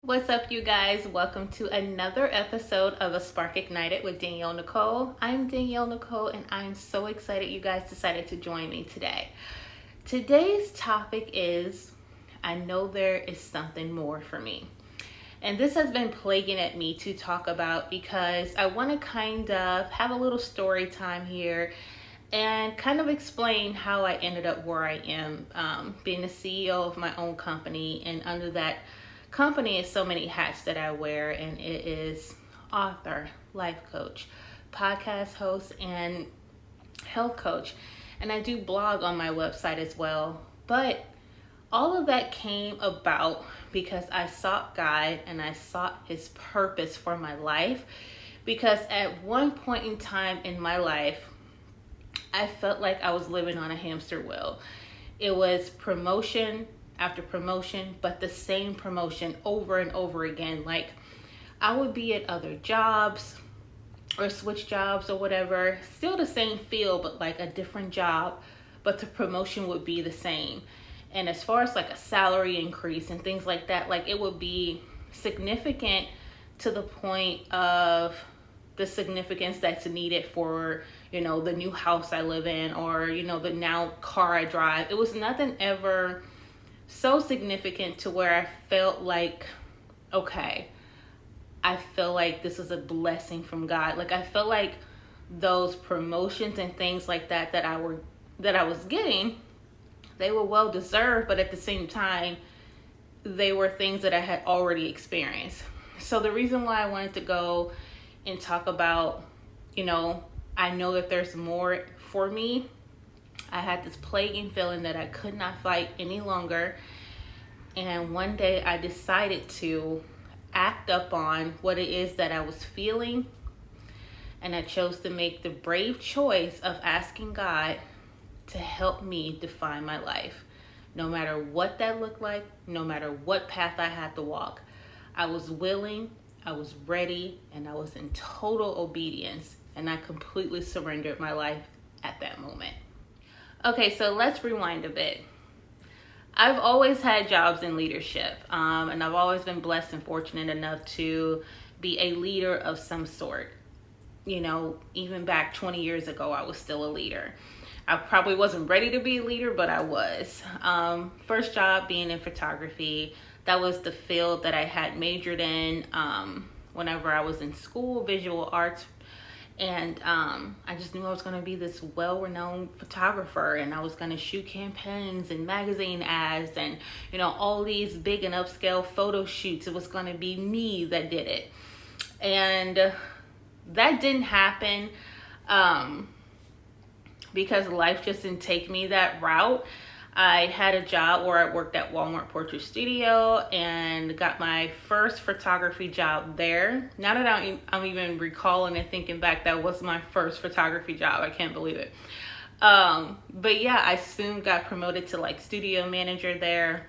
What's up, you guys? Welcome to another episode of A Spark Ignited with Danielle Nicole. I'm Danielle Nicole, and I'm so excited you guys decided to join me today. Today's topic is I know there is something more for me. And this has been plaguing at me to talk about because I want to kind of have a little story time here and kind of explain how I ended up where I am, being the CEO of my own company. And under that company is so many hats that I wear, and it is author, life coach, podcast host, and health coach. And I do blog on my website as well. But all of that came about because I sought God and I sought His purpose for my life. Because at one point in time in my life, I felt like I was living on a hamster wheel. It was promotion after promotion, but the same promotion over and over again. Like, I would be at other jobs or switch jobs or whatever, still the same field, but like a different job, but the promotion would be the same. And as far as like a salary increase and things like that, like it would be significant to the point of the significance that's needed for, the new house I live in, or, the now car I drive. It was nothing ever so significant to where I felt like, okay, I feel like this is a blessing from God. Like, I felt like those promotions and things like that that I was getting, they were well deserved, but at the same time, they were things that I had already experienced. So the reason why I wanted to go and talk about, I know that there's more for me. I had this plaguing feeling that I could not fight any longer. And one day I decided to act up on what it is that I was feeling. And I chose to make the brave choice of asking God to help me define my life. No matter what that looked like, no matter what path I had to walk, I was willing, I was ready, and I was in total obedience. And I completely surrendered my life at that moment. Okay, so let's rewind a bit. I've always had jobs in leadership, and I've always been blessed and fortunate enough to be a leader of some sort. Even back 20 years ago, I was still a leader. I probably wasn't ready to be a leader, but I was. First job being in photography. That was the field that I had majored in whenever I was in school, visual arts. And I just knew I was going to be this well-renowned photographer, and I was going to shoot campaigns and magazine ads and, all these big and upscale photo shoots. It was going to be me that did it. And that didn't happen because life just didn't take me that route. I had a job where I worked at Walmart Portrait Studio and got my first photography job there. Now that I'm even recalling and thinking back, that was my first photography job. I can't believe it. But yeah, I soon got promoted to like studio manager there,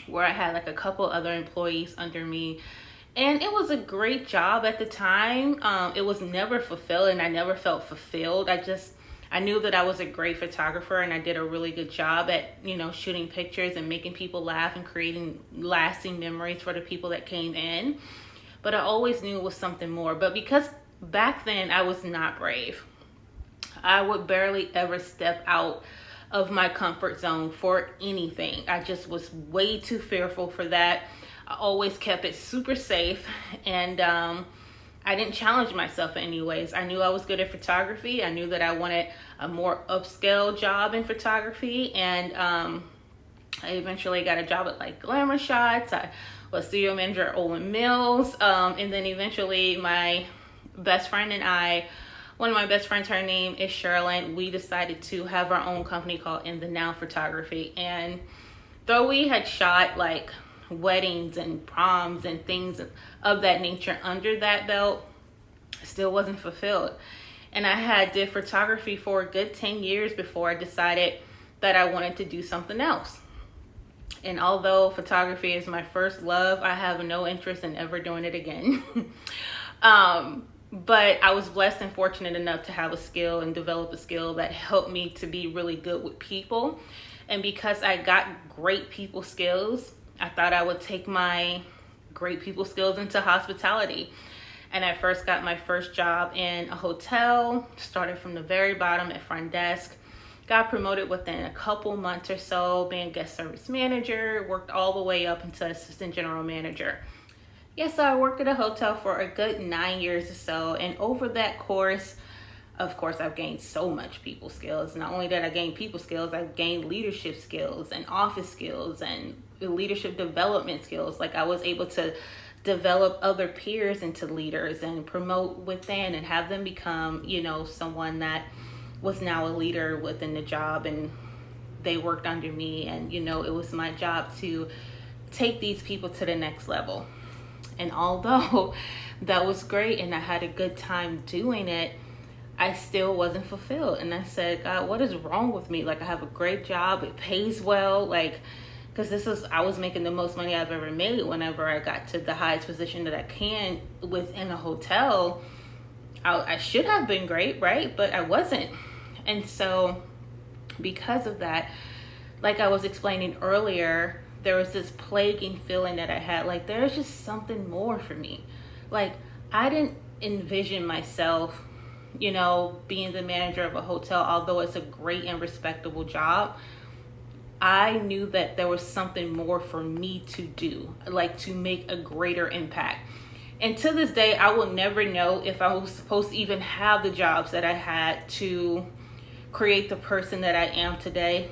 where I had like a couple other employees under me. And it was a great job at the time. It was never fulfilling. I never felt fulfilled. I knew that I was a great photographer, and I did a really good job at, shooting pictures and making people laugh and creating lasting memories for the people that came in. But I always knew it was something more. But because back then I was not brave, I would barely ever step out of my comfort zone for anything. I just was way too fearful for that. I always kept it super safe, and I didn't challenge myself in any ways. I knew I was good at photography. I knew that I wanted a more upscale job in photography. And I eventually got a job at like Glamour Shots. I was studio manager at Olin Mills. And then eventually my best friend and I, one of my best friends, her name is Sherilyn, we decided to have our own company called In the Now Photography. And though we had shot like weddings and proms and things of that nature under that belt, still wasn't fulfilled. And I did photography for a good 10 years before I decided that I wanted to do something else. And although photography is my first love, I have no interest in ever doing it again. But I was blessed and fortunate enough to have a skill and develop a skill that helped me to be really good with people. And because I got great people skills, I thought I would take my great people skills into hospitality. And I first got my first job in a hotel, started from the very bottom at front desk, got promoted within a couple months or so, being guest service manager, worked all the way up into assistant general manager. Yeah, so I worked at a hotel for a good 9 years or so. And over that course, of course, I've gained so much people skills. Not only did I gain people skills, I've gained leadership skills and office skills and leadership development skills. Like I was able to develop other peers into leaders and promote within and have them become, someone that was now a leader within the job, and they worked under me. And, it was my job to take these people to the next level. And although that was great and I had a good time doing it, I still wasn't fulfilled. And I said, God, what is wrong with me? Like, I have a great job. It pays well. Like, because I was making the most money I've ever made whenever I got to the highest position that I can within a hotel. I should have been great, right? But I wasn't. And so because of that, like I was explaining earlier, there was this plaguing feeling that I had, like there's just something more for me. Like I didn't envision myself, being the manager of a hotel, although it's a great and respectable job. I knew that there was something more for me to do, like to make a greater impact. And to this day, I will never know if I was supposed to even have the jobs that I had to create the person that I am today.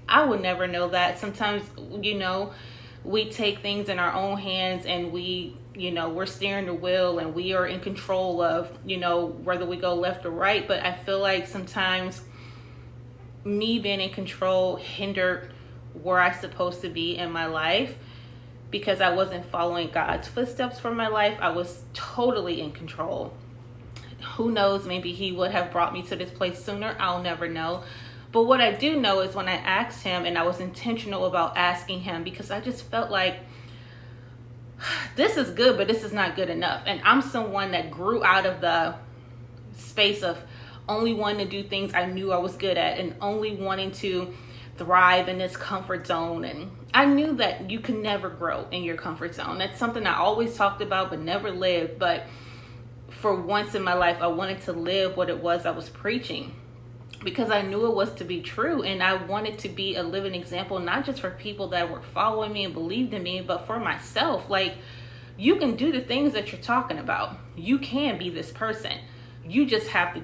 I would never know that. Sometimes, we take things in our own hands and we're steering the wheel and we are in control of, whether we go left or right. But I feel like sometimes me being in control hindered where I'm supposed to be in my life because I wasn't following God's footsteps for my life. I was totally in control. Who knows, maybe he would have brought me to this place sooner. I'll never know. But what I do know is when I asked him, and I was intentional about asking him, because I just felt like this is good, but this is not good enough. And I'm someone that grew out of the space of only wanting to do things I knew I was good at and only wanting to thrive in this comfort zone. And I knew that you can never grow in your comfort zone. That's something I always talked about but never lived. But for once in my life, I wanted to live what it was I was preaching, because I knew it was to be true. And I wanted to be a living example, not just for people that were following me and believed in me, but for myself. Like, you can do the things that you're talking about. You can be this person. You just have to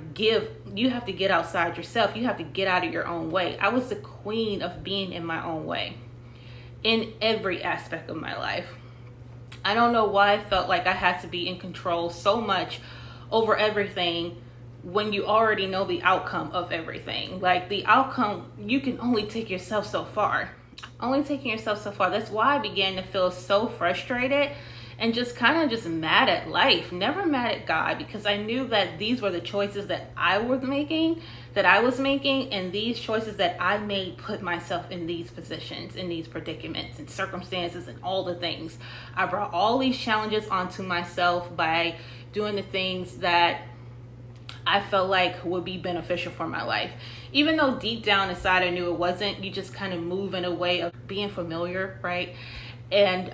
get outside yourself. You have to get out of your own way. I was the queen of being in my own way in every aspect of my life. I don't know why I felt like I had to be in control so much over everything when you already know the outcome of everything. Like the outcome, you can only take yourself so far. Only taking yourself so far. That's why I began to feel so frustrated and just kind of just mad at life. Never mad at God, because I knew that these were the choices that I was making, and these choices that I made put myself in these positions, in these predicaments and circumstances and all the things. I brought all these challenges onto myself by doing the things that I felt like would be beneficial for my life. Even though deep down inside I knew it wasn't, you just kind of move in a way of being familiar, right? And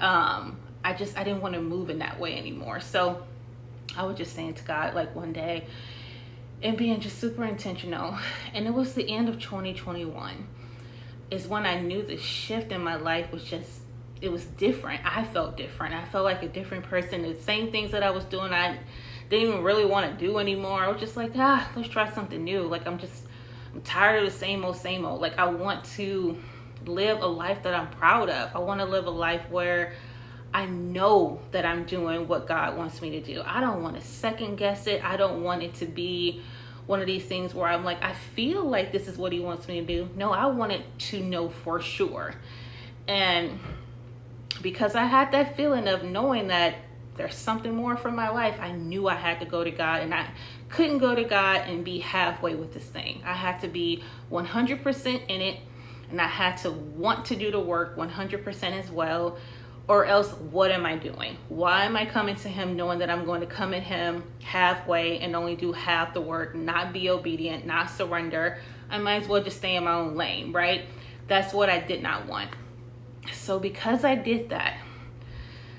I didn't want to move in that way anymore. So I was just saying to God, like one day, and being just super intentional. And it was the end of 2021 is when I knew the shift in my life was it was different. I felt different. I felt like a different person. The same things that I was doing, I didn't even really want to do anymore. I was just like, let's try something new. Like I'm tired of the same old. Like I want to live a life that I'm proud of. I want to live a life where I know that I'm doing what God wants me to do. I don't want to second guess it. I don't want it to be one of these things where I'm like, I feel like this is what he wants me to do. No, I want it to know for sure. And because I had that feeling of knowing that there's something more for my life, I knew I had to go to God, and I couldn't go to God and be halfway with this thing. I had to be 100% in it, and I had to want to do the work 100% as well. Or else, what am I doing? Why am I coming to him knowing that I'm going to come at him halfway and only do half the work, not be obedient, not surrender? I might as well just stay in my own lane, right? That's what I did not want. So because I did that,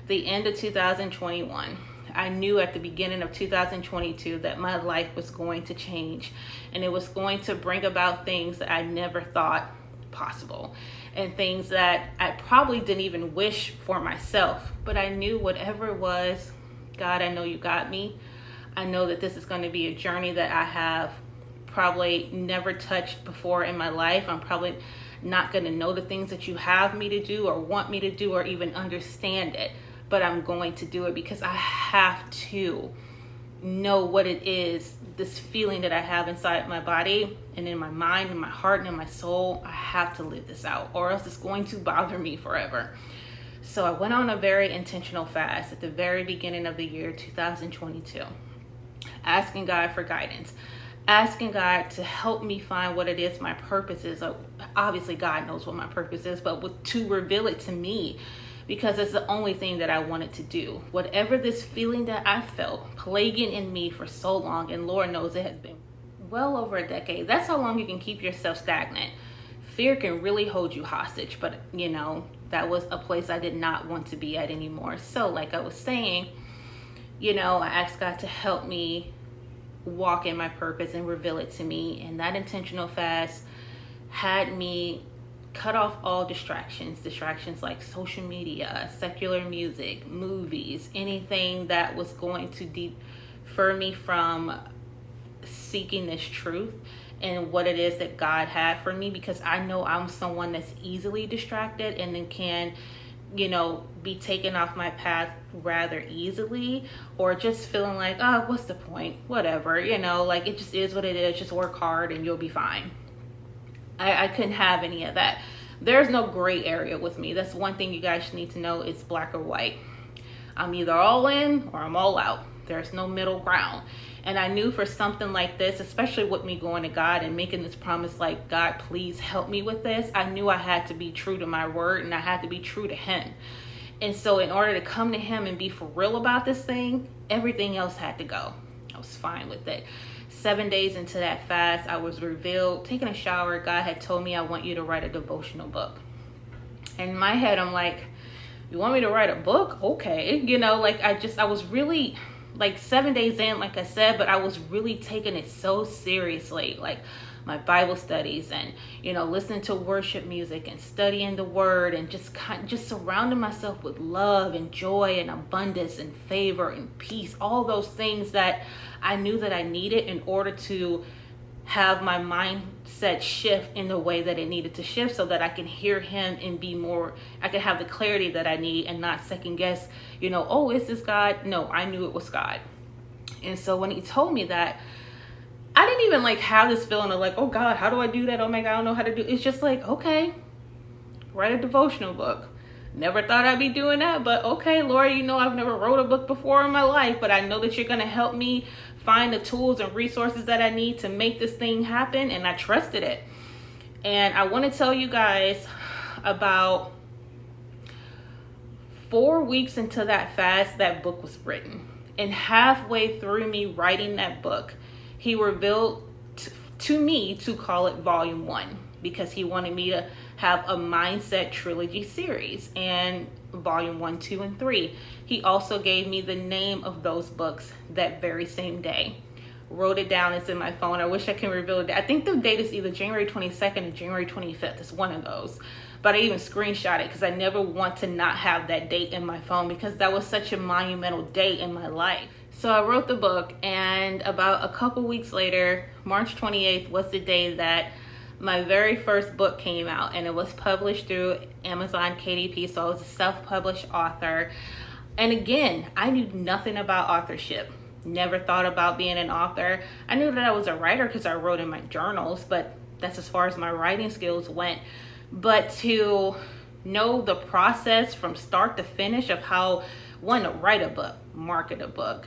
the end of 2021. I knew at the beginning of 2022 that my life was going to change, and it was going to bring about things that I never thought possible, and things that I probably didn't even wish for myself. But I knew whatever it was, God, I know you got me. I know that this is going to be a journey that I have probably never touched before in my life. I'm probably not going to know the things that you have me to do or want me to do or even understand it, but I'm going to do it because I have to know what it is, this feeling that I have inside my body and in my mind and my heart and in my soul. I have to live this out, or else it's going to bother me forever. So I went on a very intentional fast at the very beginning of the year 2022, asking God for guidance, asking God to help me find what it is my purpose is. Obviously, God knows what my purpose is, but to reveal it to me, because it's the only thing that I wanted to do. Whatever this feeling that I felt plaguing in me for so long, and Lord knows it has been well over a decade. That's how long you can keep yourself stagnant. Fear can really hold you hostage, but that was a place I did not want to be at anymore. So like I was saying, I asked God to help me walk in my purpose and reveal it to me. And that intentional fast had me cut off all distractions like social media, secular music, movies, anything that was going to defer me from seeking this truth and what it is that God had for me, because I know I'm someone that's easily distracted and then can be taken off my path rather easily, or just feeling like, oh, what's the point, whatever, like it just is what it is, just work hard and you'll be fine. I couldn't have any of that. There's no gray area with me. That's one thing you guys need to know. It's black or white. I'm either all in or I'm all out. There's no middle ground. And I knew for something like this, especially with me going to God and making this promise, like, God, please help me with this, I knew I had to be true to my word and I had to be true to him. And so in order to come to him and be for real about this thing, everything else had to go. I was fine with it. 7 days into that fast, I was revealed, taking a shower. God had told me, I want you to write a devotional book. And in my head, I'm like, you want me to write a book? Okay. I was really, 7 days in, like I said, but I was really taking it so seriously, like my Bible studies and, listening to worship music and studying the word and just surrounding myself with love and joy and abundance and favor and peace, all those things that I knew that I needed in order to have my mindset shift in the way that it needed to shift, so that I can hear him and I can have the clarity that I need and not second guess, oh, is this God? No, I knew it was God. And so when he told me that, I didn't even have this feeling of oh God, how do I do that? Oh my God, I don't know how to do it. It's just okay, write a devotional book. Never thought I'd be doing that, but okay, Lord, I've never wrote a book before in my life, but I know that you're going to help me find the tools and resources that I need to make this thing happen. And I trusted it. And I want to tell you guys, about 4 weeks into that fast, that book was written. And halfway through me writing that book, he revealed to me to call it Volume 1, because he wanted me to have a mindset trilogy series, and Volume 1, 2, and 3. He also gave me the name of those books that very same day. Wrote it down. It's in my phone. I wish I can reveal it. I think the date is either January 22nd or January 25th. It's one of those. But I even screenshot it because I never want to not have that date in my phone, because that was such a monumental date in my life. So I wrote the book, and about a couple weeks later, March 28th was the day that my very first book came out, and it was published through Amazon KDP. So I was a self-published author. And again, I knew nothing about authorship. Never thought about being an author. I knew that I was a writer because I wrote in my journals, but that's as far as my writing skills went. But to know the process from start to finish of how to write a book, market a book,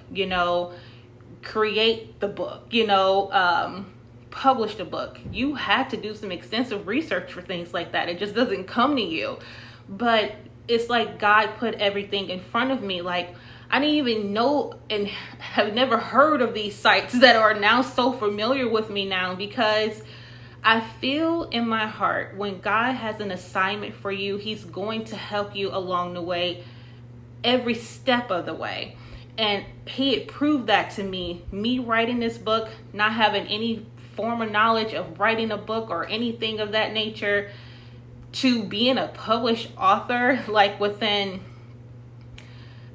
create the book, publish the book. You had to do some extensive research for things like that. It just doesn't come to you. But it's like God put everything in front of me. I didn't even know and have never heard of these sites that are now so familiar with me now, because I feel in my heart when God has an assignment for you, he's going to help you along the way every step of the way. And he had proved that to me writing this book, not having any form of knowledge of writing a book or anything of that nature, to being a published author, like within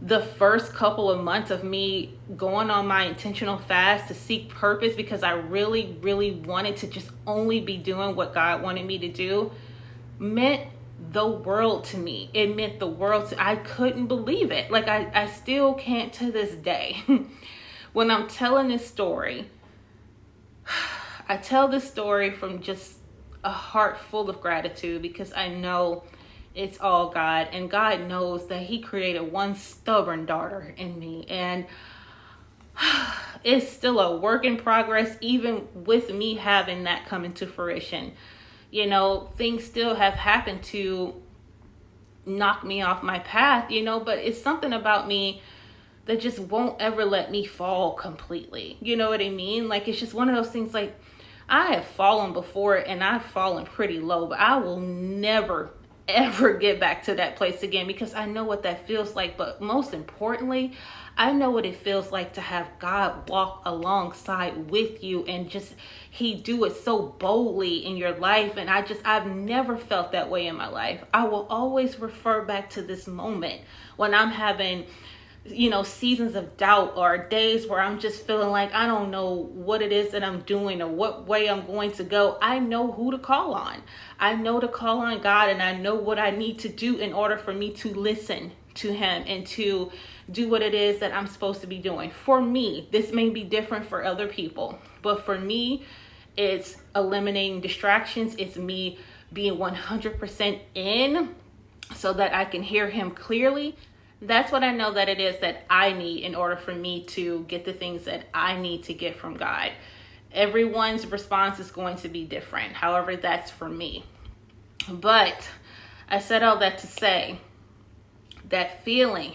the first couple of months of me going on my intentional fast to seek purpose, because I really, really wanted to just only be doing what God wanted me to do, meant the world to me. It meant the world I couldn't believe it. Like I still can't to this day. When I'm telling this story, I tell this story from just a heart full of gratitude, because I know it's all God, and God knows that he created one stubborn daughter in me, and it's still a work in progress, even with me having that come into fruition. You know, things still have happened to knock me off my path, you know, but it's something about me that just won't ever let me fall completely. You know what I mean? Like, it's just one of those things, like, I have fallen before and I've fallen pretty low, but I will never, ever get back to that place again, because I know what that feels like. But most importantly, I know what it feels like to have God walk alongside with you, and just he do it so boldly in your life. And I've never felt that way in my life. I will always refer back to this moment when I'm having, you know, seasons of doubt, or days where I'm just feeling like I don't know what it is that I'm doing or what way I'm going to go. I know who to call on. I know to call on God, and I know what I need to do in order for me to listen to him and to do what it is that I'm supposed to be doing. For me, this may be different for other people, but for me, it's eliminating distractions. It's me being 100% in so that I can hear him clearly. That's what I know that it is that I need in order for me to get the things that I need to get from God. Everyone's response is going to be different. However, that's for me. But I said all that to say that feeling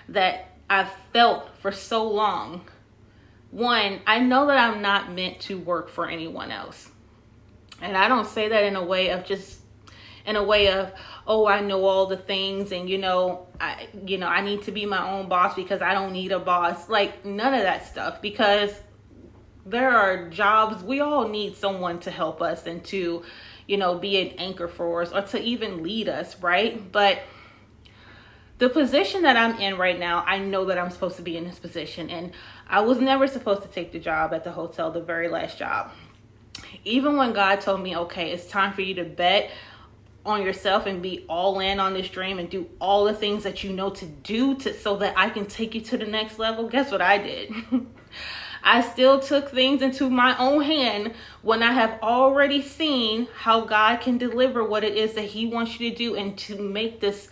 that I've felt for so long, one, I know that I'm not meant to work for anyone else. And I don't say that in a way of, oh, I know all the things, and I need to be my own boss because I don't need a boss. Like, none of that stuff, because there are jobs, we all need someone to help us and to, be an anchor for us, or to even lead us, right? But the position that I'm in right now, I know that I'm supposed to be in this position, and I was never supposed to take the job at the hotel, the very last job. Even when God told me, okay, it's time for you to bet on yourself and be all in on this dream and do all the things that you know to do so that I can take you to the next level, guess what I did? I still took things into my own hand when I have already seen how God can deliver what it is that he wants you to do, and to make this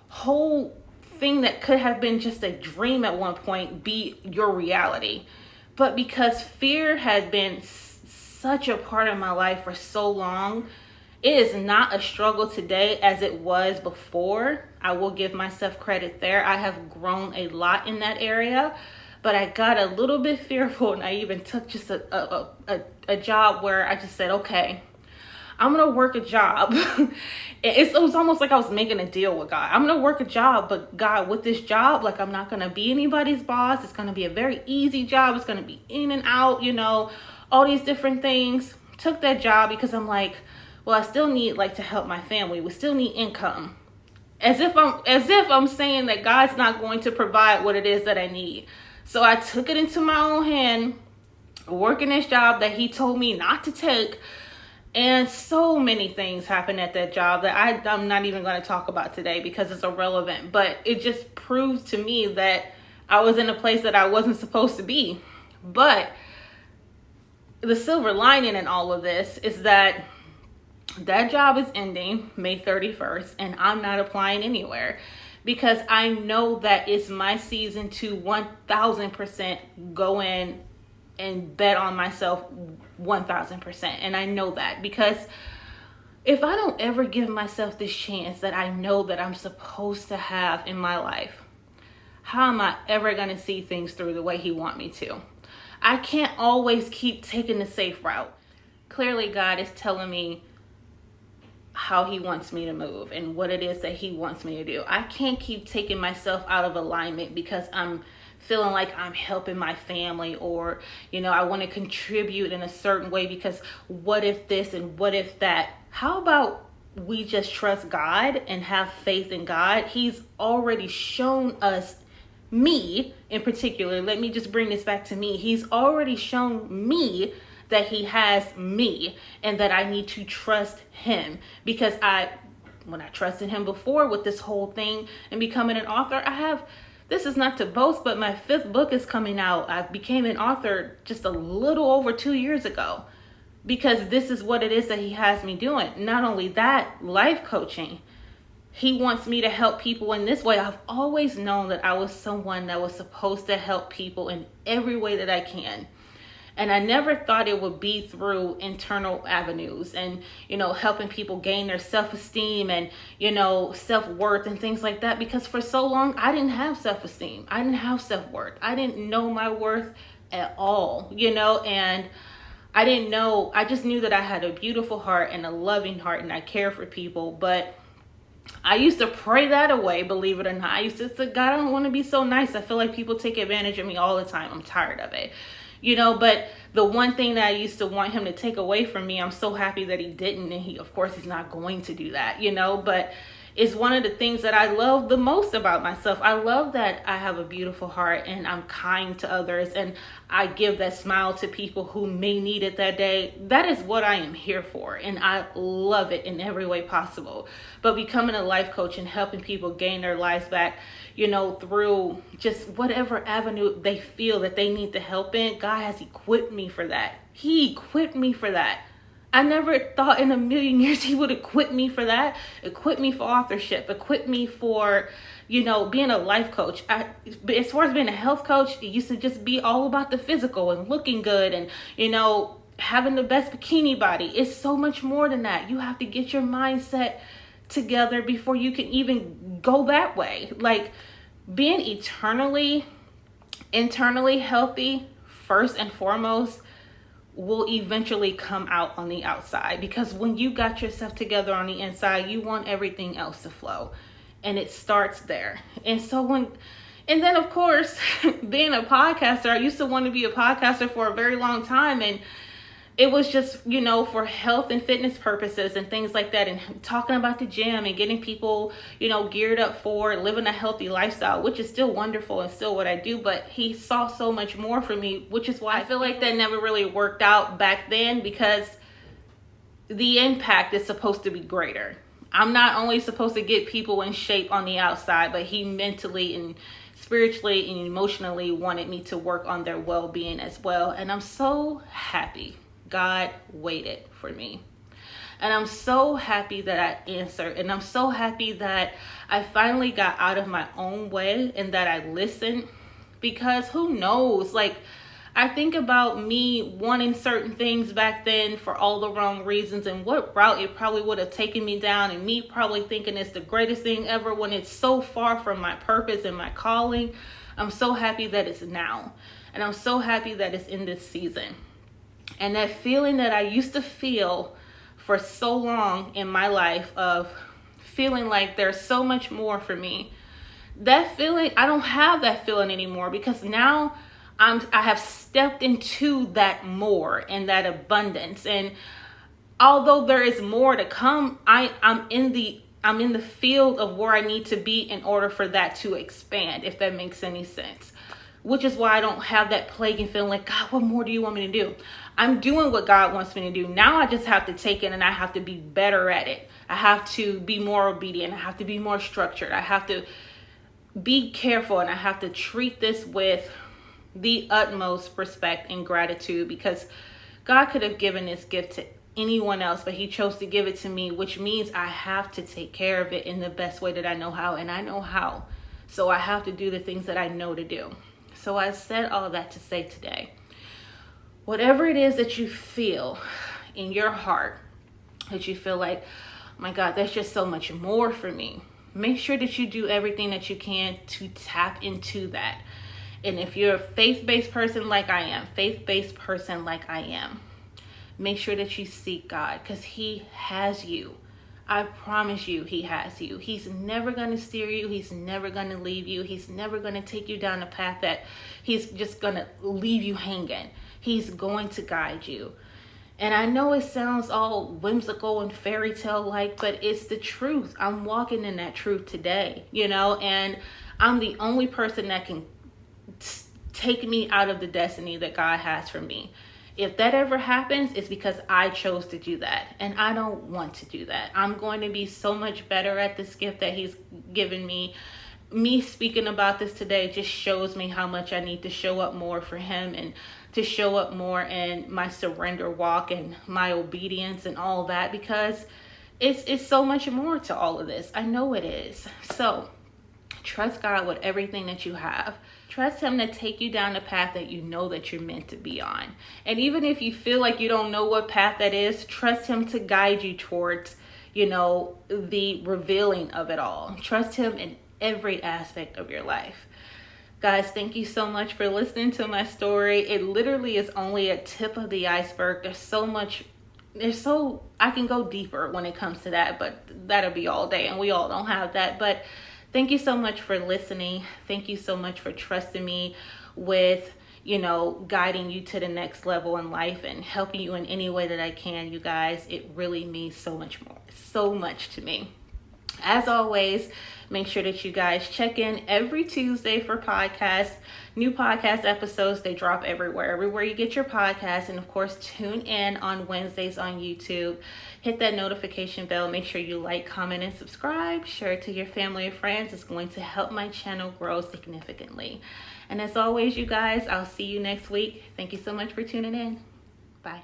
whole thing that could have been just a dream at one point be your reality. But because fear had been such a part of my life for so long, it is not a struggle today as it was before. I will give myself credit there. I have grown a lot in that area, but I got a little bit fearful, and I even took just a job where I just said, okay, I'm going to work a job. It was almost like I was making a deal with God. I'm going to work a job, but God, with this job, like, I'm not going to be anybody's boss. It's going to be a very easy job. It's going to be in and out, all these different things. Took that job because I'm like, well, I still need to help my family. We still need income. As if I'm saying that God's not going to provide what it is that I need. So I took it into my own hand, working this job that he told me not to take. And so many things happened at that job that I'm not even going to talk about today because it's irrelevant. But it just proves to me that I was in a place that I wasn't supposed to be. But the silver lining in all of this is that job is ending May 31st, and I'm not applying anywhere, because I know that it's my season to 1000% go in and bet on myself 1000%. And I know that, because if I don't ever give myself this chance that I know that I'm supposed to have in my life, how am I ever going to see things through the way he wants me to? I can't always keep taking the safe route. Clearly, God is telling me how he wants me to move and what it is that he wants me to do. I can't keep taking myself out of alignment because I'm feeling like I'm helping my family, or I want to contribute in a certain way because what if this and what if that. How about we just trust God and have faith in God? He's already shown us, me in particular, let me just bring this back to me. He's already shown me that he has me and that I need to trust him, because when I trusted him before with this whole thing and becoming an author, this is not to boast, but my 5th book is coming out. I became an author just a little over 2 years ago, because this is what it is that he has me doing. Not only that, life coaching. He wants me to help people in this way. I've always known that I was someone that was supposed to help people in every way that I can. And I never thought it would be through internal avenues and, helping people gain their self-esteem and, self-worth and things like that. Because for so long, I didn't have self-esteem. I didn't have self-worth. I didn't know my worth at all, and I didn't know. I just knew that I had a beautiful heart and a loving heart and I care for people. But I used to pray that away, believe it or not. I used to say, God, I don't want to be so nice. I feel like people take advantage of me all the time. I'm tired of it. But the one thing that I used to want him to take away from me, I'm so happy that he didn't. And of course, he's not going to do that, but it's one of the things that I love the most about myself. I love that I have a beautiful heart and I'm kind to others and I give that smile to people who may need it that day. That is what I am here for. And I love it in every way possible. But becoming a life coach and helping people gain their lives back, through just whatever avenue they feel that they need the help in, God has equipped me for that. He equipped me for that. I never thought in a million years he would equip me for that, equip me for authorship, equip me for, being a life coach. As far as being a health coach, it used to just be all about the physical and looking good and, having the best bikini body. It's so much more than that. You have to get your mindset together before you can even go that way. Like being internally healthy, first and foremost, will eventually come out on the outside, because when you got yourself together on the inside, you want everything else to flow, and it starts there. And then of course, being a podcaster, I used to want to be a podcaster for a very long time, and it was just, for health and fitness purposes and things like that, and talking about the gym and getting people, geared up for living a healthy lifestyle, which is still wonderful and still what I do. But he saw so much more for me, which is why I feel like that never really worked out back then, because the impact is supposed to be greater. I'm not only supposed to get people in shape on the outside, but he mentally and spiritually and emotionally wanted me to work on their well-being as well. And I'm so happy God waited for me. And I'm so happy that I answered. And I'm so happy that I finally got out of my own way and that I listened. Because who knows? I think about me wanting certain things back then for all the wrong reasons and what route it probably would have taken me down, and me probably thinking it's the greatest thing ever when it's so far from my purpose and my calling. I'm so happy that it's now. And I'm so happy that it's in this season. And that feeling that I used to feel for so long in my life of feeling like there's so much more for me, that feeling, I don't have that feeling anymore, because now I have stepped into that more and that abundance. And although there is more to come, I'm in the field of where I need to be in order for that to expand, if that makes any sense. Which is why I don't have that plaguing feeling like, God, what more do you want me to do? I'm doing what God wants me to do. Now I just have to take it and I have to be better at it. I have to be more obedient. I have to be more structured. I have to be careful, and I have to treat this with the utmost respect and gratitude, because God could have given this gift to anyone else, but he chose to give it to me, which means I have to take care of it in the best way that I know how, and I know how. So I have to do the things that I know to do. So I said all that to say today, whatever it is that you feel in your heart, that you feel like, oh my God, there's just so much more for me, make sure that you do everything that you can to tap into that. And if you're a faith-based person like I am, make sure that you seek God, because he has you. I promise you, he has you. He's never going to steer you. He's never going to leave you. He's never going to take you down a path that he's just going to leave you hanging. He's going to guide you. And I know it sounds all whimsical and fairy tale like, but it's the truth. I'm walking in that truth today, and I'm the only person that can take me out of the destiny that God has for me. If that ever happens, it's because I chose to do that. And I don't want to do that. I'm going to be so much better at this gift that he's given me. Me speaking about this today just shows me how much I need to show up more for him, and to show up more in my surrender walk and my obedience and all that, because it's so much more to all of this. I know it is. So trust God with everything that you have. Trust him to take you down the path that you know that you're meant to be on. And even if you feel like you don't know what path that is, trust him to guide you towards, the revealing of it all. Trust him in every aspect of your life. Guys, thank you so much for listening to my story. It literally is only a tip of the iceberg. I can go deeper when it comes to that, but that'll be all day, and we all don't have that. But thank you so much for listening. Thank you so much for trusting me with, guiding you to the next level in life and helping you in any way that I can, you guys. It really means so much more, so much to me. As always, make sure that you guys check in every Tuesday for podcasts. New podcast episodes, they drop everywhere you get your podcasts. And of course, tune in on Wednesdays on YouTube. Hit that notification bell. Make sure you like, comment, and subscribe. Share it to your family and friends. It's going to help my channel grow significantly. And as always, you guys, I'll see you next week. Thank you so much for tuning in. Bye.